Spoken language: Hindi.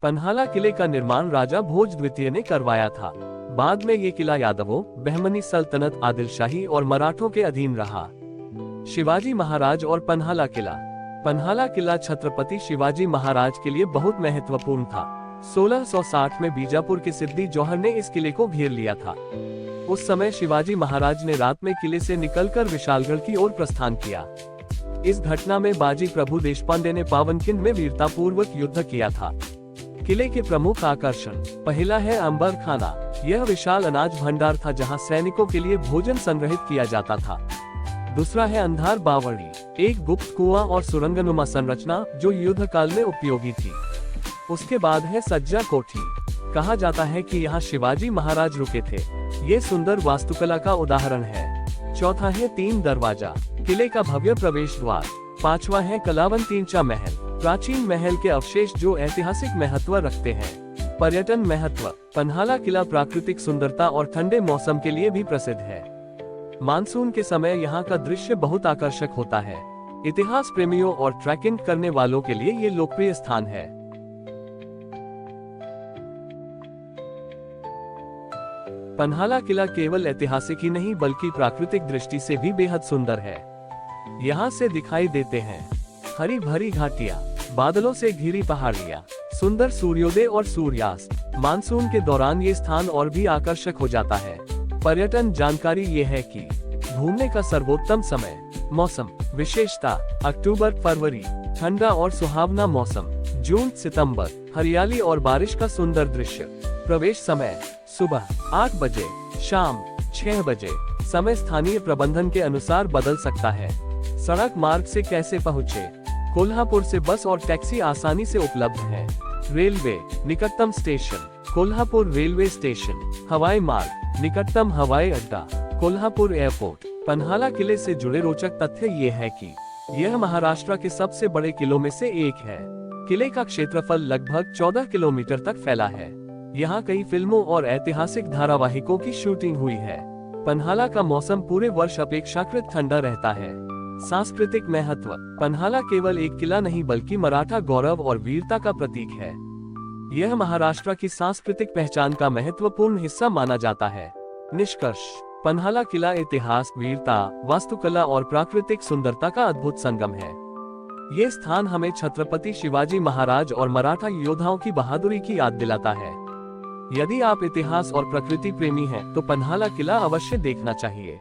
पन्हाला किले का निर्माण राजा भोज द्वितीय ने करवाया था। बाद में ये किला यादवों, बहमनी सल्तनत, आदिलशाही और मराठों के अधीन रहा। शिवाजी महाराज और पन्हाला किला। पन्हाला किला छत्रपति शिवाजी महाराज के लिए बहुत महत्वपूर्ण था। 1660 में बीजापुर के सिद्दी जौहर ने इस किले को घेर लिया था। उस समय शिवाजी महाराज ने रात में किले से निकलकर विशालगढ़ की ओर प्रस्थान किया। इस घटना में बाजी प्रभु देशपांडे ने पावनखिंड में वीरतापूर्वक युद्ध किया था। किले के प्रमुख आकर्षण, पहला है अंबर खाना। यह विशाल अनाज भंडार था जहां सैनिकों के लिए भोजन संग्रहित किया जाता था। दूसरा है अंधार बावड़ी, एक गुप्त कुआं और सुरंगनुमा संरचना जो युद्ध काल में उपयोगी थी। उसके बाद है सज्जा कोठी। कहा जाता है कि यहाँ शिवाजी महाराज रुके थे। ये सुंदर वास्तुकला का उदाहरण है। चौथा है तीन दरवाजा, किले का भव्य प्रवेश द्वार। पांचवा है कलावंतीचा महल, प्राचीन महल के अवशेष जो ऐतिहासिक महत्व रखते हैं। पर्यटन महत्व, पन्हाला किला प्राकृतिक सुंदरता और ठंडे मौसम के लिए भी प्रसिद्ध है। मानसून के समय यहाँ का दृश्य बहुत आकर्षक होता है। इतिहास प्रेमियों और ट्रैकिंग करने वालों के लिए ये लोकप्रिय स्थान है। पन्हाला किला केवल ऐतिहासिक ही नहीं बल्कि प्राकृतिक दृष्टि से भी बेहद सुंदर है। यहाँ से दिखाई देते हैं हरी भरी घाटियां, बादलों से घिरी पहाड़ियां, सुंदर सूर्योदय और सूर्यास्त। मानसून के दौरान ये स्थान और भी आकर्षक हो जाता है। पर्यटन जानकारी ये है कि घूमने का सर्वोत्तम समय, मौसम विशेषता, अक्टूबर फरवरी, ठंडा और सुहावना मौसम, जून सितंबर, हरियाली और बारिश का सुंदर दृश्य। प्रवेश समय, सुबह 8 बजे, शाम 6 बजे। समय स्थानीय प्रबंधन के अनुसार बदल सकता है। सड़क मार्ग से कैसे पहुँचे? कोल्हापुर से बस और टैक्सी आसानी से उपलब्ध है। रेलवे, निकटतम स्टेशन कोल्हापुर रेलवे स्टेशन। हवाई मार्ग, निकटतम हवाई अड्डा कोल्हापुर एयरपोर्ट। पन्हाला किले से जुड़े रोचक तथ्य ये है कि यह महाराष्ट्र के सबसे बड़े किलों में से एक है। किले का क्षेत्रफल लगभग 14 किलोमीटर तक फैला है। यहाँ कई फिल्मों और ऐतिहासिक धारावाहिकों की शूटिंग हुई है। पन्हाला का मौसम पूरे वर्ष अपेक्षाकृत ठंडा रहता है। सांस्कृतिक महत्व, पन्हाला केवल एक किला नहीं बल्कि मराठा गौरव और वीरता का प्रतीक है। यह महाराष्ट्र की सांस्कृतिक पहचान का महत्वपूर्ण हिस्सा माना जाता है। निष्कर्ष, पन्हाला किला इतिहास, वीरता, वास्तुकला और प्राकृतिक सुंदरता का अद्भुत संगम है। ये स्थान हमें छत्रपति शिवाजी महाराज और मराठा योद्धाओं की बहादुरी की याद दिलाता है। यदि आप इतिहास और प्रकृति प्रेमी हैं, तो पन्हाला किला अवश्य देखना चाहिए।